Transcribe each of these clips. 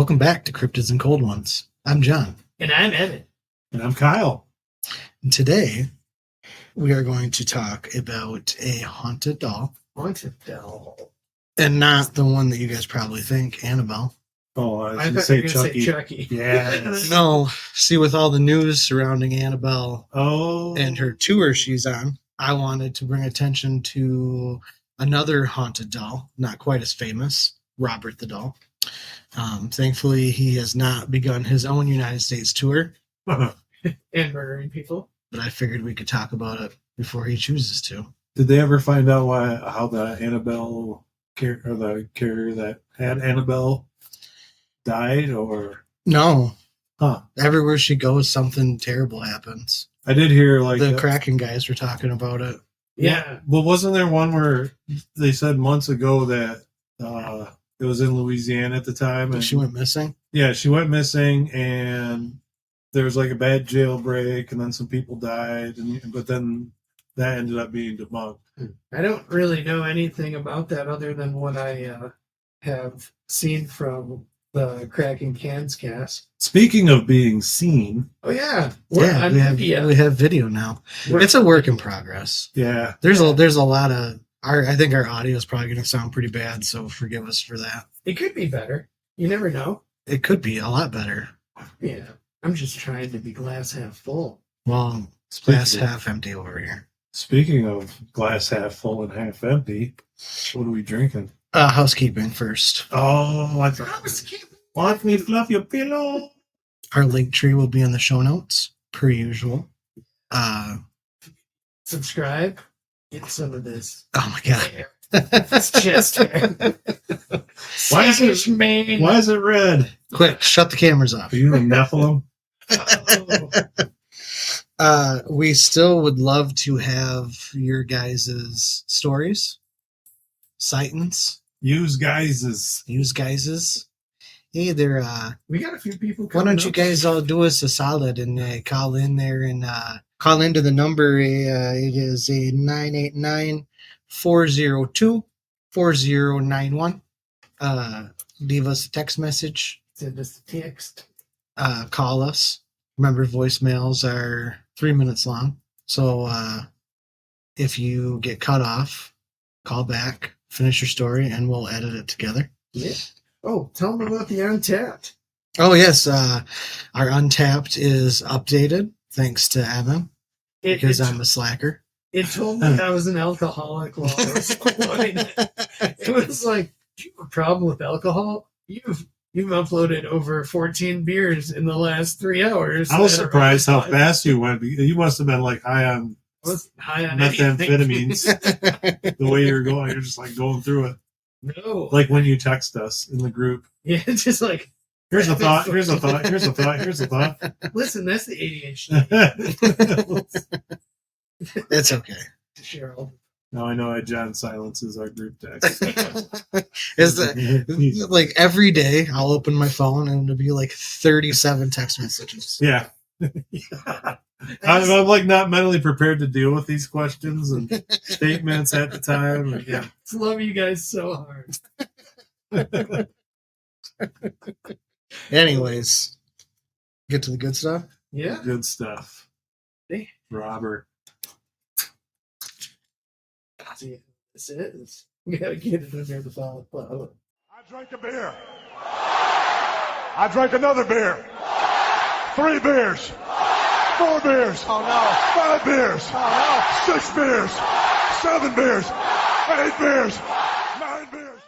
Welcome back to Cryptids and Cold Ones. I'm John. And I'm Evan. And I'm Kyle. And today, we are going to talk about a haunted doll. Haunted doll. And not the one that you guys probably think, Annabelle. Oh, I was I going to thought say you were going to Chucky. say Chucky. Yeah. No, see, with all the news surrounding Annabelle Oh. and her tour she's on, I wanted to bring attention to another haunted doll, not quite as famous, Robert the Doll. Thankfully, he has not begun his own United States tour, And murdering people. but I figured we could talk about it before he chooses to. Did they ever find out how the Annabelle or the character that had Annabelle died? Or No. Huh. Everywhere she goes, something terrible happens. I did hear The Kraken guys were talking about it. Yeah. Well, wasn't there one where they said months ago that it was in Louisiana at the time, and She went missing. Yeah, she went missing, and there was like a bad jailbreak, and then some people died, but then that ended up being debunked. I don't really know anything about that other than what I have seen from the Cracking Cans cast. Speaking of being seen, Oh, yeah. We have video now. It's a work in progress. yeah, There's a lot of I think our audio is probably going to sound pretty bad, so forgive us for that. It could be better. You never know. It could be a lot better. Yeah. I'm just trying to be glass half full. Well, it's glass half empty over here. Speaking of glass half full and half empty, what are we drinking? Housekeeping first. Oh, want me to fluff your pillow? Our link tree will be in the show notes, per usual. Subscribe. Get some of this. Oh my god. It's just Why is it red? Quick, shut the cameras off. Are you a Nephilim? We still would love to have your guys' stories, sightings, Use guises. Hey, they're we got a few people why coming don't you up. guys all do us a solid and call in there and call into the number. It is a 989-402-4091. Leave us a text message. Send us a text. Call us. Remember, voicemails are 3 minutes long. So if you get cut off, call back, finish your story, and we'll edit it together. Yeah. Oh, tell them about the Untapped. Oh, yes. Our Untapped is updated, thanks to Evan, because I'm a slacker. It told me I was an alcoholic while I was uploading it. It was like, do you have a problem with alcohol? You've uploaded over 14 beers in the last 3 hours. I was surprised how fast you went. You must have been like high on methamphetamines. The way you were going, you're just like going through it. No. Like when you text us in the group. Yeah, just like, Here's a thought. Here's a thought. Here's a thought. Here's a thought. listen, that's the ADHD. It's okay. Cheryl. Now I know why John silences our group text. Is that like every day I'll open my phone and it'll be like 37 text messages. Yeah. I'm like not mentally prepared to deal with these questions and statements at the time. And, yeah. I love you guys so hard. Anyways, get to the good stuff. Yeah. Good stuff. Hey. Robert. See, this is. We gotta get it under the bottle. I drank a beer. I drank another beer. 3 beers. 4 beers. Oh no. 5 beers. Oh 6 beers. 7 beers. 8 beers. 9 beers.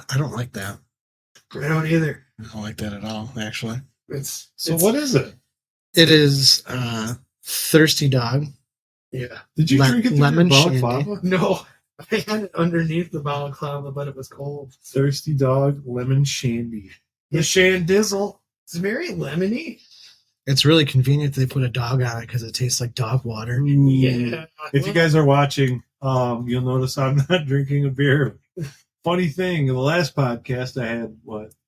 I don't like that. I don't either. I don't like that at all, actually. So what is it? It is Thirsty Dog. Yeah. Did you drink it through lemon your shandy. balaclava? No. I had it underneath the balaclava, but it was cold. Thirsty Dog Lemon Shandy. The Shandizzle. It's very lemony. It's really convenient they put a dog on it because it tastes like dog water. Yeah. If you guys are watching, you'll notice I'm not drinking a beer. Funny thing, in the last podcast I had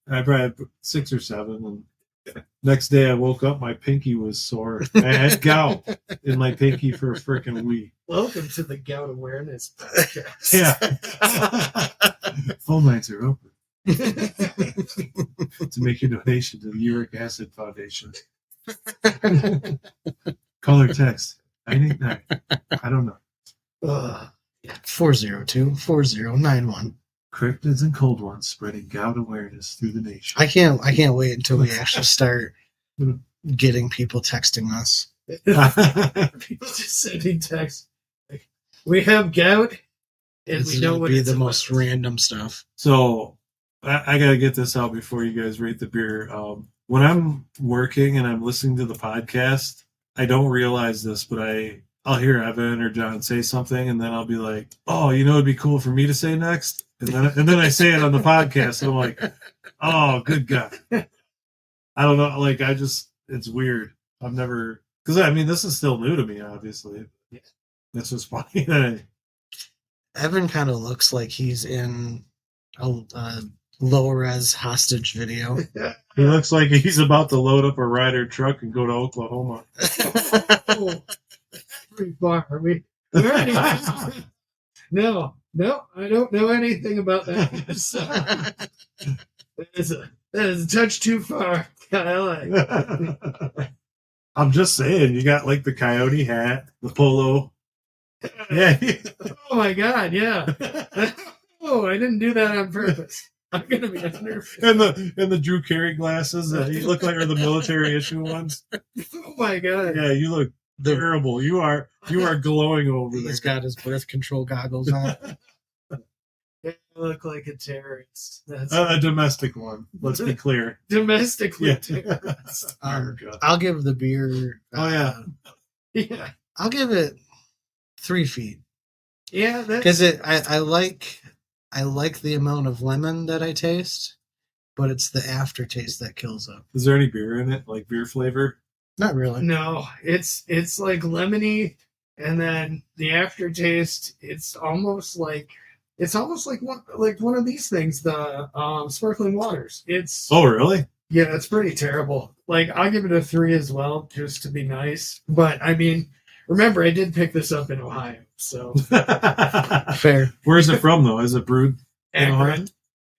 I probably had 6 or 7, and next day I woke up, my pinky was sore. I had gout in my pinky for a freaking week. Welcome to the Gout Awareness Podcast. Yeah. Phone lines are open. to make a donation to the Uric Acid Foundation. Call or text. I don't know. 402-4091. Cryptids and cold ones spreading gout awareness through the nation. I can't wait until we actually start getting people texting us. People just sending texts. Like, we have gout, and This we is know gonna what be it's the about. most random stuff. So I gotta get this out before you guys rate the beer. When I'm working and I'm listening to the podcast, I don't realize this, but I'll hear Evan or John say something, and then I'll be like, "Oh, it'd be cool for me to say next," and then I say it on the podcast, and I'm like, "Oh, good God!" I don't know, like it's weird. I've never, because this is still new to me, obviously. Yeah. It's just funny that Evan kind of looks like he's in a low res hostage video. he looks like he's about to load up a Ryder truck and go to Oklahoma. Oh, pretty far. We're already- No, I don't know anything about that. So, that is a touch too far, Kyle. I'm just saying, you got like the coyote hat, the polo. Yeah. Oh my God, yeah. Oh, I didn't do that on purpose. I'm gonna be nervous. and the Drew Carey glasses that you look like are the military issue ones. Oh my God. Yeah, you look terrible. You are glowing over there. He's got his birth control goggles on. I look like a terrorist. That's A domestic one. Let's be clear. domestically Yeah. terrorist. America. I'll give the beer. Oh, yeah. Yeah. I'll give it 3 feet Yeah, that's because I like the amount of lemon that I taste, but it's the aftertaste that kills it. Is there any beer in it, like beer flavor? Not really. no, it's like lemony, and then the aftertaste, it's almost like one of these things, the sparkling waters. It's Oh, really? yeah, it's pretty terrible. Like, I'll give it a 3 as well, just to be nice. But remember, I did pick this up in Ohio, so Fair. Where is it from, though? Is it brewed in Ohio? Akron,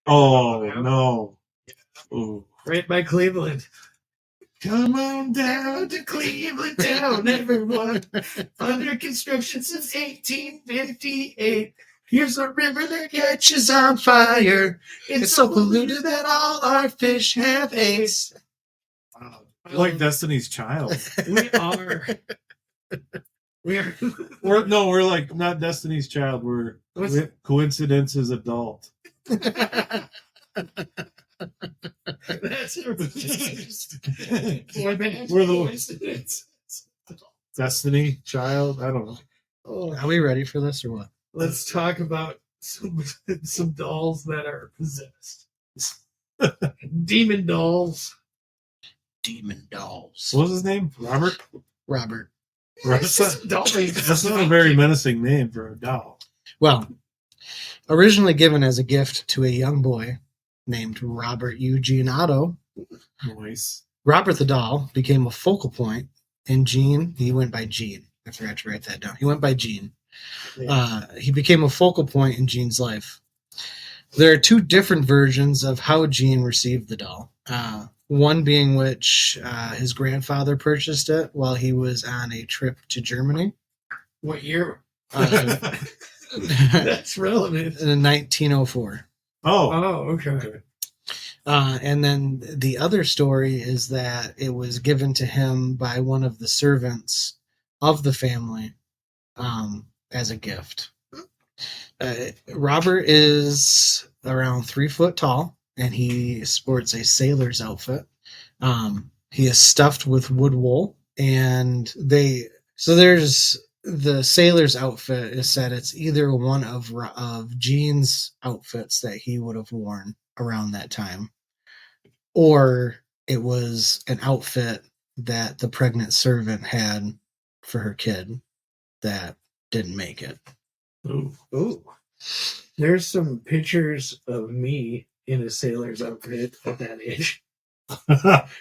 Oh, no. Ooh. right by Cleveland. Come on down to Cleveland town, everyone. Under construction since 1858. Here's a river that catches on fire. It's so polluted that all our fish have AIDS. Wow. Like Destiny's Child. We are. We are. We're like not Destiny's Child. We're Coincidence is adult. That's a We're the Destiny Child. I don't know. Oh, Are we ready for this or what? let's talk about some dolls that are possessed. Demon dolls. Demon dolls. What was his name? Robert? Robert. That's Dolls. not a very menacing name for a doll. Well, originally given as a gift to a young boy named Robert Eugene Otto, Nice. Robert the doll became a focal point, and Gene, he went by Gene. I forgot to write that down. He went by Gene. He became a focal point in Gene's life. There are 2 different versions of how Gene received the doll. One being which his grandfather purchased it while he was on a trip to Germany. What year? In That's relevant. 1904. Oh. Oh, okay. And then the other story is that it was given to him by one of the servants of the family as a gift. Robert is around 3 foot tall, and he sports a sailor's outfit. He is stuffed with wood wool, and there's the sailor's outfit is said it's either one of Gene's outfits that he would have worn around that time, or it was an outfit that the pregnant servant had for her kid that didn't make it. Ooh. There's some pictures of me in a sailor's outfit at that age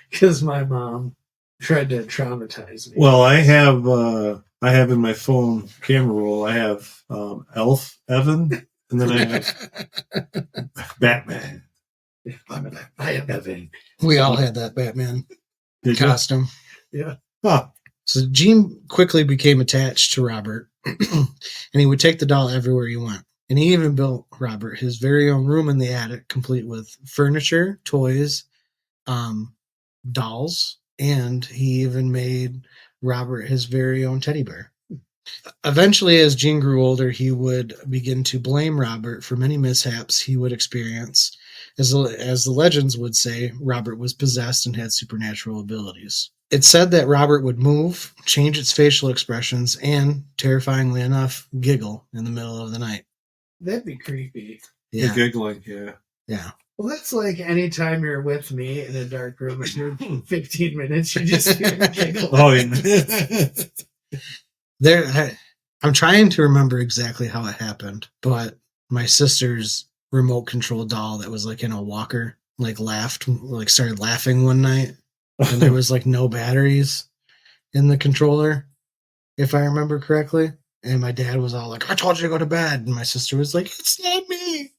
because my mom tried to traumatize me. Well, I have in my phone camera roll, I have Elf Evan, and then I have Batman. I am Evan. We all had that Batman Did you? costume. Yeah. Huh. So Gene quickly became attached to Robert, and he would take the doll everywhere he went. And he even built Robert his very own room in the attic, complete with furniture, toys, dolls, and he even made Robert his very own teddy bear. Eventually, as Gene grew older, he would begin to blame Robert for many mishaps he would experience. As the legends would say, Robert was possessed and had supernatural abilities. It's said that Robert would move, change its facial expressions, and, terrifyingly enough, giggle in the middle of the night. That'd be creepy. The Yeah, giggling, yeah. yeah. Well, that's like anytime you're with me in a dark room for 15 minutes, you just hear a giggle. Oh, yeah. I'm trying to remember exactly how it happened, but my sister's remote control doll that was like in a walker, started laughing one night, and there was like no batteries in the controller, if I remember correctly. And my dad was all like, "I told you to go to bed," and my sister was like, "It's not me."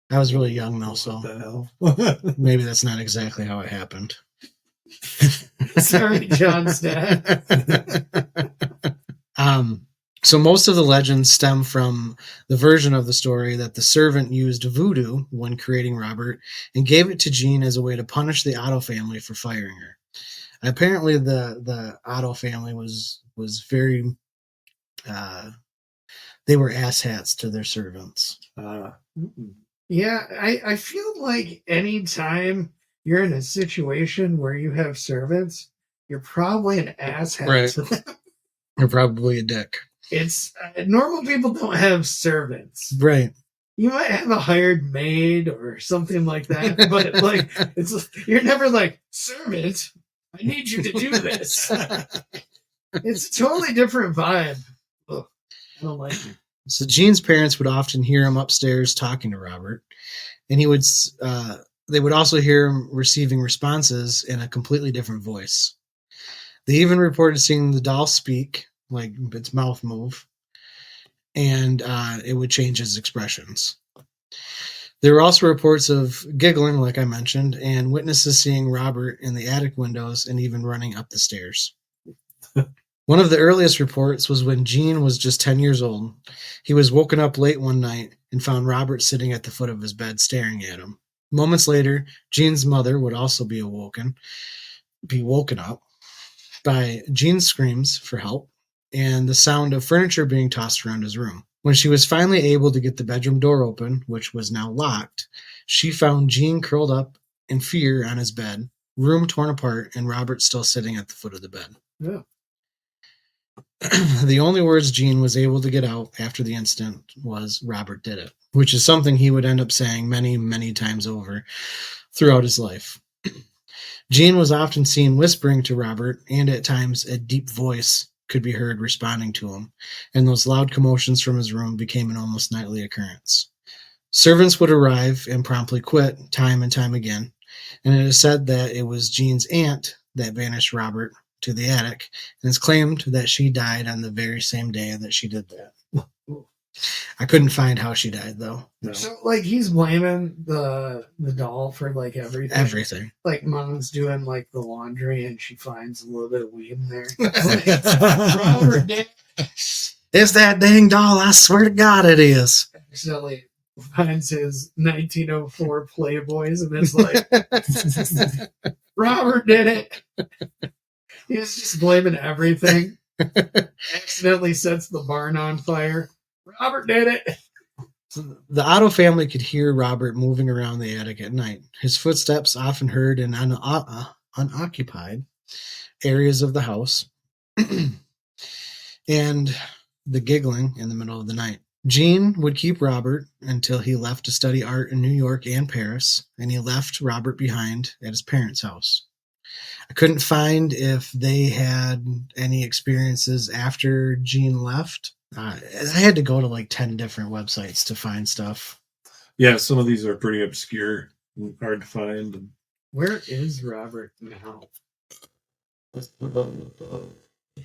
I was really young though, so What the hell? maybe that's not exactly how it happened. Sorry, John's dad. So most of the legends stem from the version of the story that the servant used voodoo when creating Robert and gave it to Jean as a way to punish the Otto family for firing her. Apparently, the Otto family was very they were asshats to their servants. Yeah, I feel like anytime you're in a situation where you have servants, you're probably an asshat Right. to them. You're probably a dick. It's normal people don't have servants. Right. You might have a hired maid or something like that, but like you're never like, servant, I need you to do this. It's a totally different vibe. Ugh, I don't like it. So Jean's parents would often hear him upstairs talking to Robert, and they would also hear him receiving responses in a completely different voice. They even reported seeing the doll speak, like its mouth move, and it would change its expressions. There were also reports of giggling, like I mentioned, and witnesses seeing Robert in the attic windows and even running up the stairs. One of the earliest reports was when Gene was just 10 years old. He was woken up late one night and found Robert sitting at the foot of his bed staring at him. Moments later, Gene's mother would also be woken up by Gene's screams for help and the sound of furniture being tossed around his room. When she was finally able to get the bedroom door open, which was now locked, she found Gene curled up in fear on his bed, room torn apart, and Robert still sitting at the foot of the bed. Yeah. The only words Gene was able to get out after the incident was "Robert did it," which is something he would end up saying many, many times over throughout his life. Gene was often seen whispering to Robert, and at times a deep voice could be heard responding to him, and those loud commotions from his room became an almost nightly occurrence. Servants would arrive and promptly quit time and time again, and it is said that it was Gene's aunt that banished Robert to the attic, and it's claimed that she died on the very same day that she did that. I couldn't find how she died, though. No. So like he's blaming the doll for like everything. Everything. Like mom's doing like the laundry and she finds a little bit of weed in there. Robert did It's that dang doll, I swear to God it is. accidentally finds his 1904 Playboys and it's like Robert did it. He was just blaming everything. Accidentally sets the barn on fire. Robert did it. So the Otto family could hear Robert moving around the attic at night. His footsteps often heard in unoccupied areas of the house, and the giggling in the middle of the night. Gene would keep Robert until he left to study art in New York and Paris, and he left Robert behind at his parents' house. I couldn't find if they had any experiences after Gene left. I had to go to like 10 different websites to find stuff. Yeah, some of these are pretty obscure and hard to find. Where is Robert now?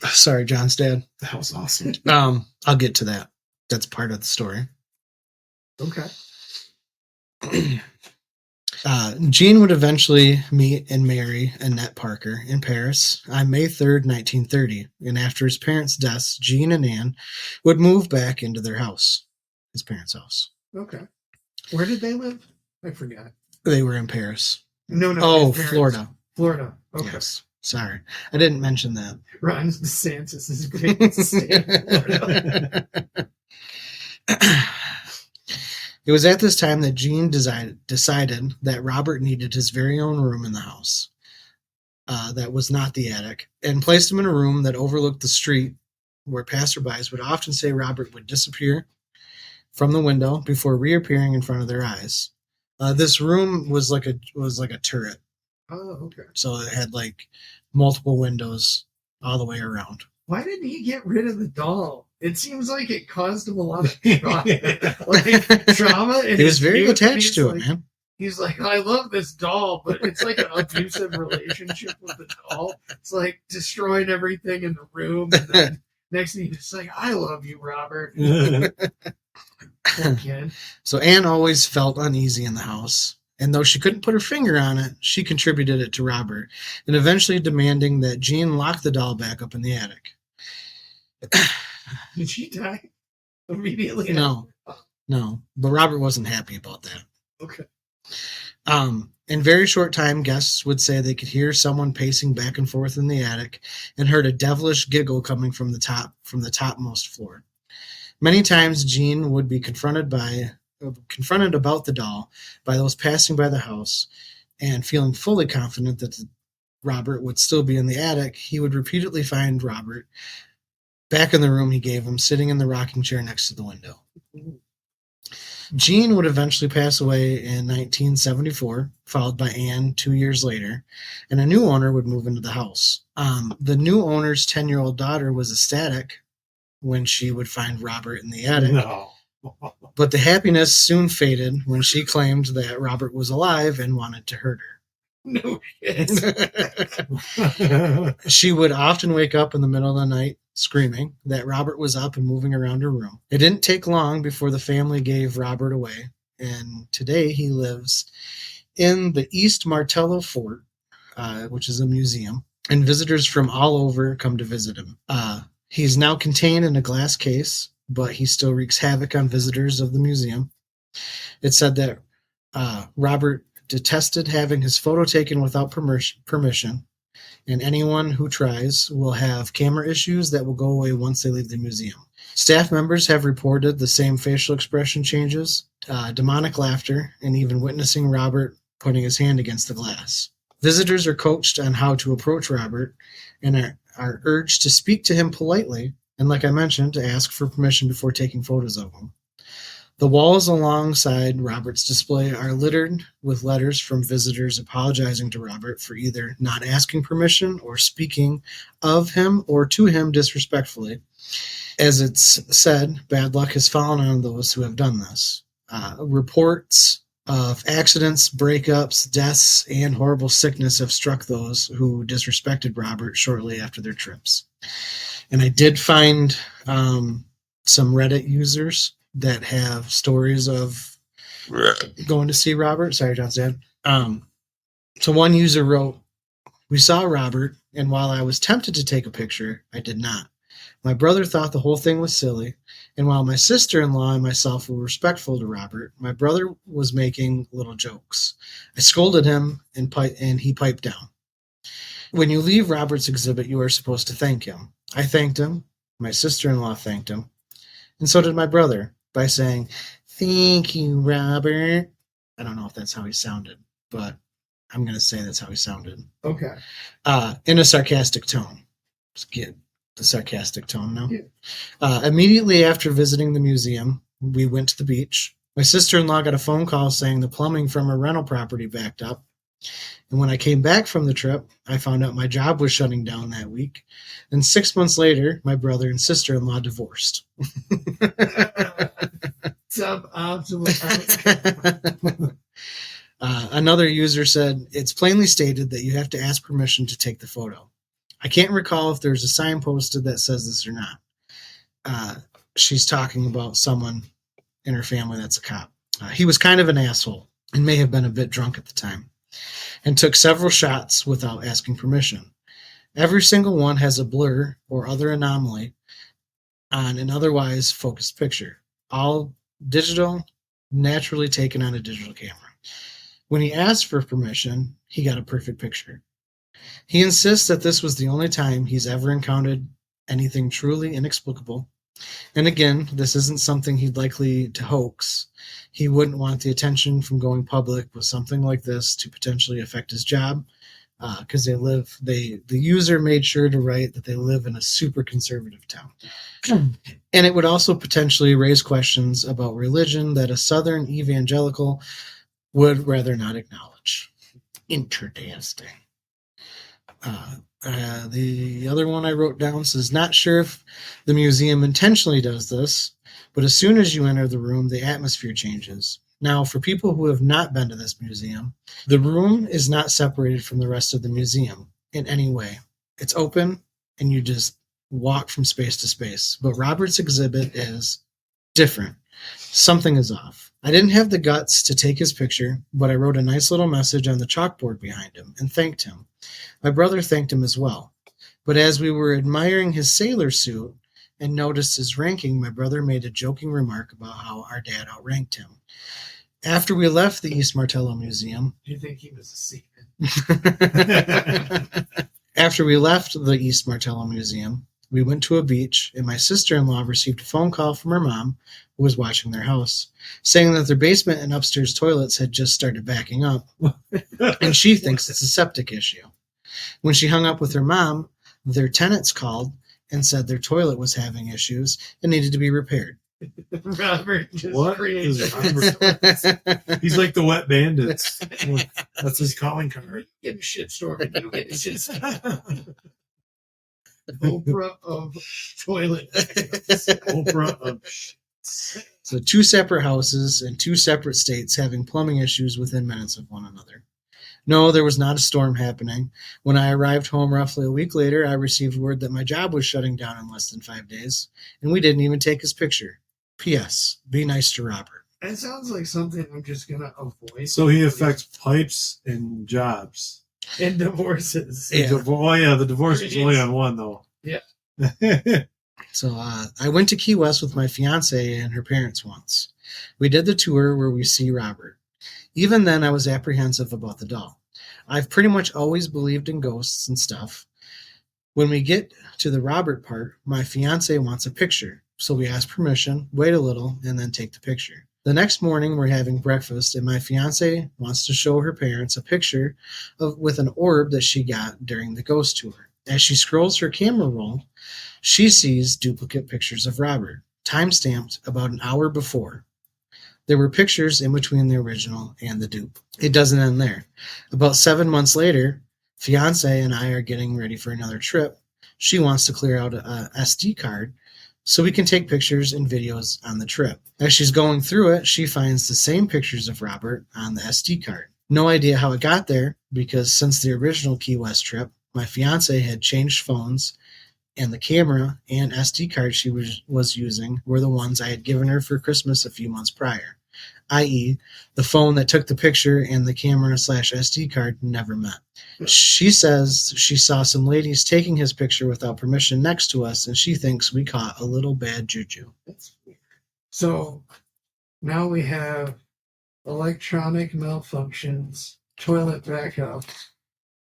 Sorry, John's dad. That was awesome. I'll get to that. That's part of the story. Okay. Jean would eventually meet and marry Annette Parker in Paris on May 3rd, 1930. And after his parents' deaths, Jean and Anne would move back into their house, his parents' house. Okay. Where did they live? I forgot. They were in Paris. No. Oh, his parents. Florida. Florida. Okay. Yes. Sorry. I didn't mention that. Ron DeSantis is great in the state of Florida. It was at this time that Jean decided that Robert needed his very own room in the house. That was not the attic, and placed him in a room that overlooked the street, where passerbys would often say Robert would disappear from the window before reappearing in front of their eyes. This room was like a turret, Oh, okay. so it had like multiple windows all the way around. Why didn't he get rid of the doll? It seems like it caused him a lot of trauma. He was very attached to it, man. He's like, I love this doll, but it's like an abusive relationship with the doll. It's like destroying everything in the room. And then next thing he's like, I love you, Robert. Poor kid. So Anne always felt uneasy in the house. And though she couldn't put her finger on it, she contributed it to Robert, and eventually demanding that Jean lock the doll back up in the attic. Did she die immediately? No. But Robert wasn't happy about that. Okay. In very short time, guests would say they could hear someone pacing back and forth in the attic and heard a devilish giggle coming from the topmost floor. Many times, Jean would be confronted about the doll by those passing by the house, and feeling fully confident that Robert would still be in the attic, he would repeatedly find Robert back in the room he gave him, sitting in the rocking chair next to the window. Jean would eventually pass away in 1974, followed by Anne 2 years later, and a new owner would move into the house. The new owner's 10-year-old daughter was ecstatic when she would find Robert in the attic. No. But the happiness soon faded when she claimed that Robert was alive and wanted to hurt her. No shit. She would often wake up in the middle of the night screaming that Robert was up and moving around her room. It didn't take long before the family gave Robert away, and today he lives in the East Martello Fort, which is a museum, and visitors from all over come to visit him. He's now contained in a glass case, but he still wreaks havoc on visitors of the museum. It's said that Robert detested having his photo taken without permission, and anyone who tries will have camera issues that will go away once they leave the museum. Staff members have reported the same facial expression changes, demonic laughter, and even witnessing Robert putting his hand against the glass. Visitors are coached on how to approach Robert and are urged to speak to him politely, and like I mentioned, to ask for permission before taking photos of him. The walls alongside Robert's display are littered with letters from visitors apologizing to Robert for either not asking permission or speaking of him or to him disrespectfully. As it's said, bad luck has fallen on those who have done this. Reports of accidents, breakups, deaths, and horrible sickness have struck those who disrespected Robert shortly after their trips. And I did find some Reddit users that have stories of going to see Robert. Sorry, John's dad. So one user wrote, "We saw Robert, and while I was tempted to take a picture, I did not. My brother thought the whole thing was silly, and while my sister-in-law and myself were respectful to Robert, my brother was making little jokes. I scolded him, and he piped down. When you leave Robert's exhibit, you are supposed to thank him. I thanked him, my sister-in-law thanked him, and so did my brother, by saying, 'Thank you, Robert.'" I don't know if that's how he sounded, but I'm going to say that's how he sounded. Okay. In a sarcastic tone. Let's get the sarcastic tone now. Yeah. Immediately after visiting the museum, we went to the beach. My sister-in-law got a phone call saying the plumbing from her rental property backed up. And when I came back from the trip, I found out my job was shutting down that week. And 6 months later, my brother and sister-in-law divorced. Suboptimal. Another user said, "It's plainly stated that you have to ask permission to take the photo. I can't recall if there's a sign posted that says this or not." She's talking about someone in her family that's a cop. He was kind of an asshole. and may have been a bit drunk at the time, and took several shots without asking permission. Every single one has a blur or other anomaly on an otherwise focused picture, all digital, naturally taken on a digital camera. When he asked for permission, he got a perfect picture. He insists that this was the only time he's ever encountered anything truly inexplicable. And again, this isn't something he'd likely to hoax. He wouldn't want the attention from going public with something like this to potentially affect his job, because the user made sure to write that they live in a super conservative town. And it would also potentially raise questions about religion that a Southern evangelical would rather not acknowledge. Interesting. The other one I wrote down says, not sure if the museum intentionally does this, but as soon as you enter the room, the atmosphere changes. Now, for people who have not been to this museum, the room is not separated from the rest of the museum in any way. It's open, and you just walk from space to space. But Robert's exhibit is different. Something is off. I didn't have the guts to take his picture, but I wrote a nice little message on the chalkboard behind him and thanked him. My brother thanked him as well. But as we were admiring his sailor suit and noticed his ranking, my brother made a joking remark about how our dad outranked him. After we left the East Martello Museum, Do you think he was a seaman? after we left the East Martello Museum, we went to a beach, and my sister-in-law received a phone call from her mom, who was watching their house, saying that their basement and upstairs toilets had just started backing up, and she thinks it's a septic issue. When she hung up with her mom, their tenants called and said their toilet was having issues and needed to be repaired. Robert just What created is Robert? He's like the wet bandits. That's his calling card. Get a shit storm and you get a shit storm. Oprah of toilet. Oprah of So 2 separate houses in 2 separate states having plumbing issues within minutes of one another. No, there was not a storm happening. When I arrived home roughly a week later, I received word that my job was shutting down in less than 5 days, and we didn't even take his picture. P.S. Be nice to Robert. That sounds like something I'm just gonna avoid. So he affects pipes and jobs. And divorces. Yeah. The divorce is only on one, though. Yeah. So I went to Key West with my fiance and her parents once. We did the tour where we see Robert. Even then, I was apprehensive about the doll. I've pretty much always believed in ghosts and stuff. When we get to the Robert part, my fiance wants a picture. So we ask permission, wait a little, and then take the picture. The next morning, we're having breakfast, and my fiance wants to show her parents a picture with an orb that she got during the ghost tour. As she scrolls her camera roll, she sees duplicate pictures of Robert, time-stamped about an hour before. There were pictures in between the original and the dupe. It doesn't end there. About 7 months later, fiance and I are getting ready for another trip. She wants to clear out a SD card so we can take pictures and videos on the trip. As she's going through it, she finds the same pictures of Robert on the SD card. No idea how it got there, because since the original Key West trip, my fiance had changed phones, and the camera and SD card she was using were the ones I had given her for Christmas a few months prior, i.e., the phone that took the picture and the camera/SD card never met. She says she saw some ladies taking his picture without permission next to us, and she thinks we caught a little bad juju. That's weird. So now we have electronic malfunctions, toilet backup,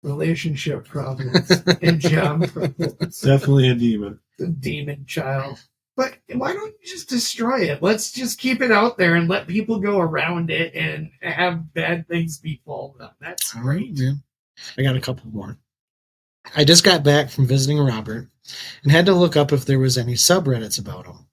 relationship problems, and job problems. Definitely a demon. The demon child. But why don't you just destroy it? Let's just keep it out there and let people go around it and have bad things befall them. That's great. Yeah. I got a couple more. I just got back from visiting Robert and had to look up if there was any subreddits about him.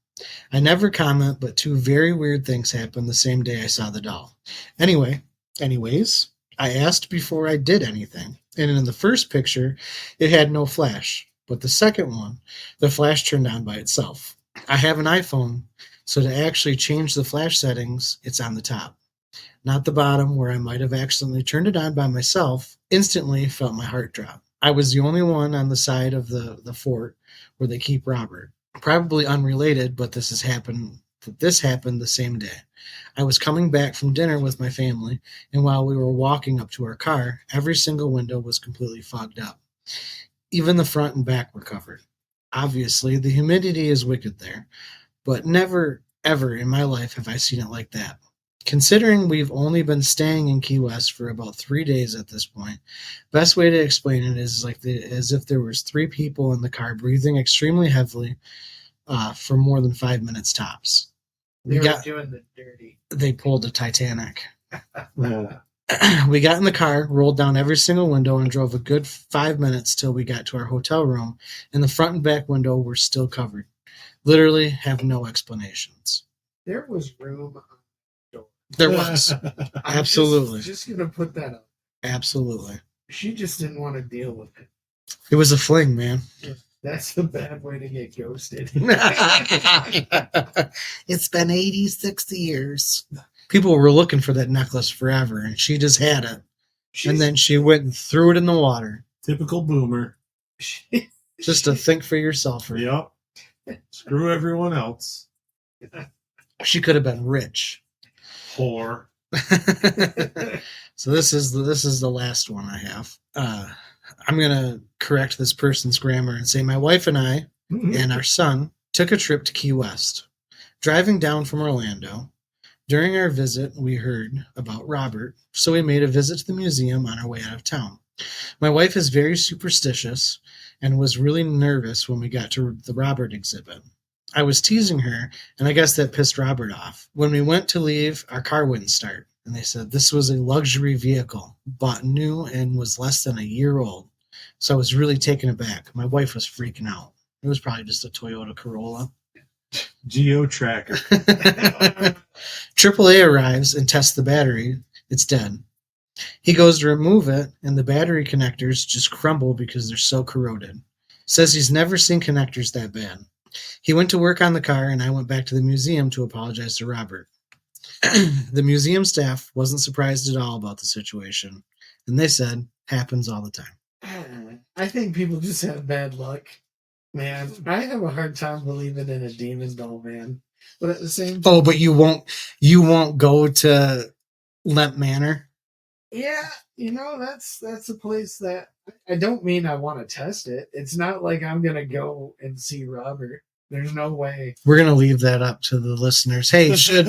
I never comment, but 2 very weird things happened the same day I saw the doll. Anyways, I asked before I did anything, and in the first picture, it had no flash, but the second one, the flash turned on by itself. I have an iPhone, so to actually change the flash settings, it's on the top, not the bottom where I might have accidentally turned it on by myself. Instantly felt my heart drop. I was the only one on the side of the fort where they keep Robert. Probably unrelated, but this has happened that this happened the same day. I was coming back from dinner with my family, and while we were walking up to our car, every single window was completely fogged up. Even the front and back were covered. Obviously, the humidity is wicked there, but never, ever in my life have I seen it like that. Considering we've only been staying in Key West for about 3 days at this point, best way to explain it is as if there was 3 people in the car breathing extremely heavily for more than 5 minutes tops. They were doing the dirty. They pulled a Titanic. Yeah. We got in the car, rolled down every single window, and drove a good 5 minutes till we got to our hotel room, and the front and back window were still covered. Literally have no explanations. There was room on the door. There was. I'm Absolutely. Just gonna put that up. Absolutely. She just didn't want to deal with it. It was a fling, man. That's the bad way to get ghosted. It's been 80, 60 years. People were looking for that necklace forever, and she just had it. And then she went and threw it in the water. Typical boomer. Just to think for yourself. Yep. Screw everyone else. She could have been rich. Whore. So this is the last one I have. I'm gonna correct this person's grammar and say my wife and I and our son took a trip to Key West. Driving down from Orlando, during our visit, we heard about Robert, so we made a visit to the museum on our way out of town. My wife is very superstitious and was really nervous when we got to the Robert exhibit. I was teasing her, and I guess that pissed Robert off. When we went to leave, our car wouldn't start, and they said this was a luxury vehicle, bought new and was less than a year old. So I was really taken aback. My wife was freaking out. It was probably just a Toyota Corolla. Geo Tracker. AAA arrives and tests the battery. It's dead. He goes to remove it, and the battery connectors just crumble because they're so corroded. Says he's never seen connectors that bad. He went to work on the car, and I went back to the museum to apologize to Robert. The museum staff wasn't surprised at all about the situation, and they said, happens all the time. I think people just have bad luck. Man, I have a hard time believing in a demon doll, man. But at the same time, Oh, but you won't go to Lemp Manor? yeah, that's a place that I don't mean I want to test it. It's not like I'm gonna go and see Robert. There's no way. We're gonna leave that up to the listeners. Hey, should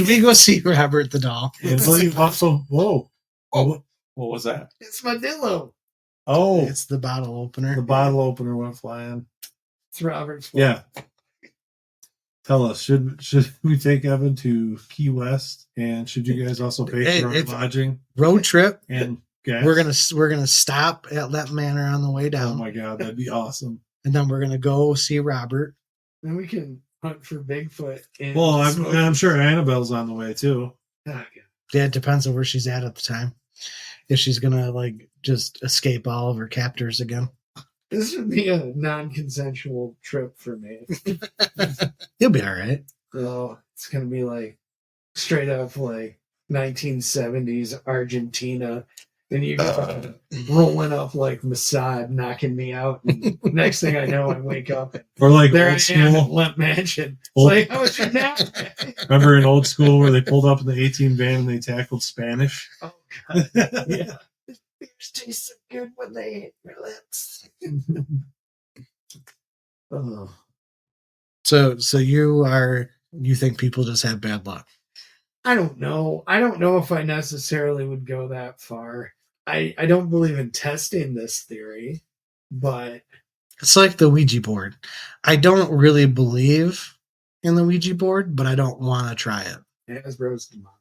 we go see Robert the doll? And believe also, whoa. What was that? It's my Dillo. Oh, It's the bottle opener. the bottle opener went flying. It's Robert's. Yeah. Tell us, should we take Evan to Key West, and should you guys also pay Hey, for our if- lodging Road trip. and gas? We're gonna stop at Lemp Manor on the way Oh down, my god, that'd be awesome. and then we're gonna go see Robert. And we can hunt for Bigfoot. And Well, I'm sure Annabelle's on the way too. Ah, Yeah, it depends on where she's at the time. If she's gonna just escape all of her captors again. this would be a non-consensual trip for me. You'll be all right. So it's gonna be like straight up like 1970s Argentina, and you rolling up like Mossad, knocking me out. And next thing I know, I wake up and Or like there old I am at school. Lemp Mansion. It's Old- like, how was your nap? Remember in old school where they pulled up in the 18 van and they tackled Spanish? Oh god, yeah. Beers taste so good when they hit your lips. Oh. So you think people just have bad luck? I don't know. I don't know if I necessarily would go that far. I don't believe in testing this theory, but It's like the Ouija board. I don't really believe in the Ouija board, but I don't want to try it. Hasbro's demonic.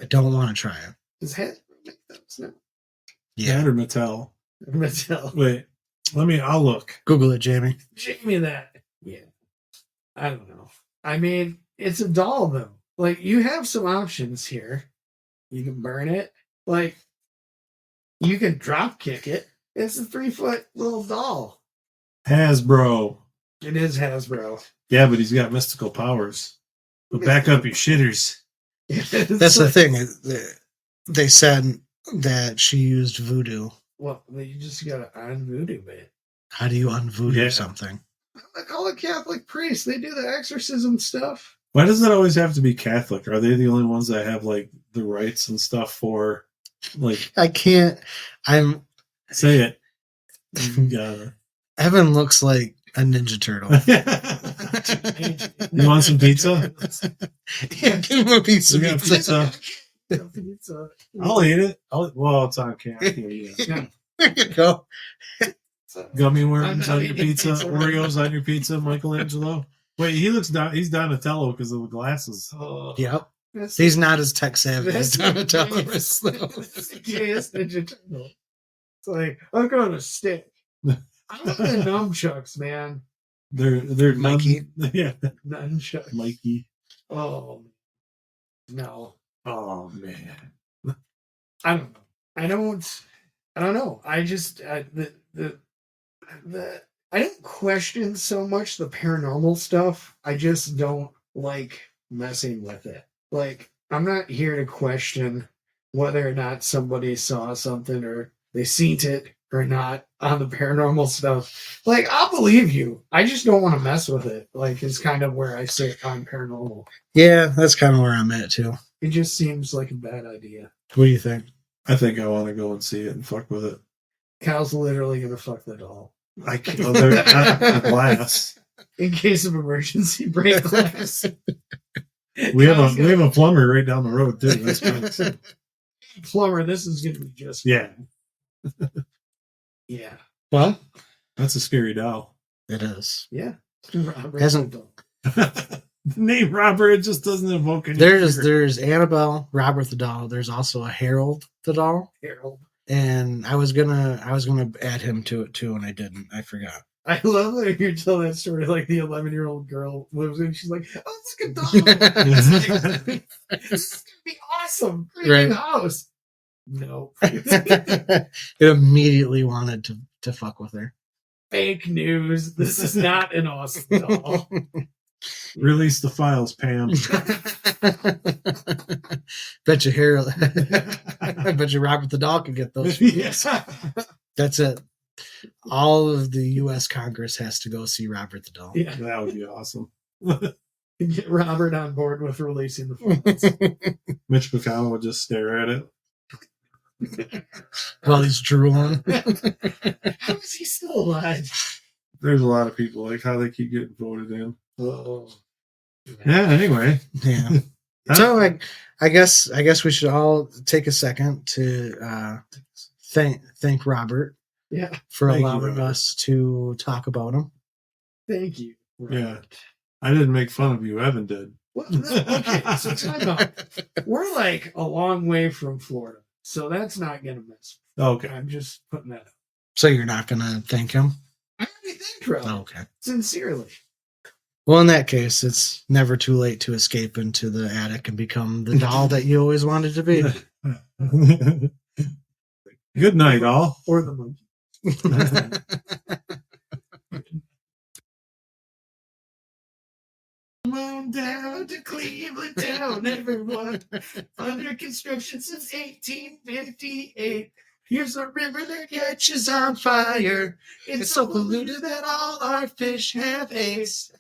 I don't want to try it. Does Hasbro make those now? Yeah. That or Mattel. Mattel. Wait, I'll look. Google it, Jamie. Give me that. Yeah. I don't know. I mean, it's a doll though. Like, you have some options here. You can burn it. Like, you can drop kick it. It's a 3-foot little doll. Hasbro. It is Hasbro. Yeah, but he's got mystical powers. But back up your shitters. That's the thing. They said that she used voodoo. Well, you just gotta unvoodoo it. How do you unvoodoo Yeah. something? I call it Catholic priests. They do the exorcism stuff. Why does it always have to be Catholic? Are they the only ones that have like the rights and stuff for like? I can't. I'm. Say it. You gotta. Evan looks like a Ninja Turtle. You want some pizza? Yeah, give him a piece of We got pizza. pizza. I'll eat it. Well, it's on camera. Yeah. There you go. Gummy I'm worms not on your eating pizza. pizza. Oreos on your pizza. Michelangelo. Wait, he looks down. He's Donatello because of the glasses. Oh, Yep. that's He's not as tech savvy as that's Donatello is, though. That's the gayest Ninja Turtle. It's like, I'm going to stick. I love the nunchucks, man. They're Mikey. Yeah, Nunchucks. Mikey. Oh, no. Oh man. I don't know. I don't know. I just I don't question so much the paranormal stuff. I just don't like messing with it. Like, I'm not here to question whether or not somebody saw something or they seen it or not on the paranormal stuff. Like, I'll believe you. I just don't want to mess with it. Like, it's kind of where I sit on paranormal. Yeah, that's kind of where I'm at, too. It just seems like a bad idea. What do you think? I think I want to go and see it and fuck with it. Kyle's literally gonna fuck that doll. I can't. Oh, they're not the glass. In case of emergency, break glass. We have a plumber right down the road too. That's good. Plumber. This is gonna be just Yeah, yeah. Well, that's a scary doll. it is. Yeah. Hasn't- The name Robert, it just doesn't evoke any. There's Annabelle, Robert the doll. There's also a Harold the doll, Harold. and I was gonna add him to it too, and I didn't. I forgot. I love that you tell that story like the 11-year-old girl lives in. She's like, "Oh, look at doll. It's like, this is gonna be awesome. Great Right. house." No. It immediately wanted to fuck with her. Fake news. This is not an awesome doll. Release the files, Pam. Bet you Harold. I bet you Robert the doll could get those. Yes. That's it. All of the U.S. Congress has to go see Robert the doll. Yeah. That would be awesome. Get Robert on board with releasing the files. Mitch McConnell would just stare at it. While he's drooling. How is he still alive? There's a lot of people like how they keep getting voted in. Oh. Yeah. Anyway. Yeah. So I guess we should all take a second to thank Robert Yeah. for Thank you, allowing Robert. us to talk about him. Thank you. Yeah. I didn't make fun of you. Evan did. Well, okay, so time out. We're like a long way from Florida, so that's not gonna miss. Okay. I'm just putting that up. So you're not gonna thank him? I already thanked Rob. Okay. Sincerely. Well, in that case, it's never too late to escape into the attic and become the doll that you always wanted to be. Good night, all. Or the monkey. Come on down to Cleveland Town, everyone. Under construction since 1858. Here's a river that catches on fire. It's so polluted that all our fish have AIDS.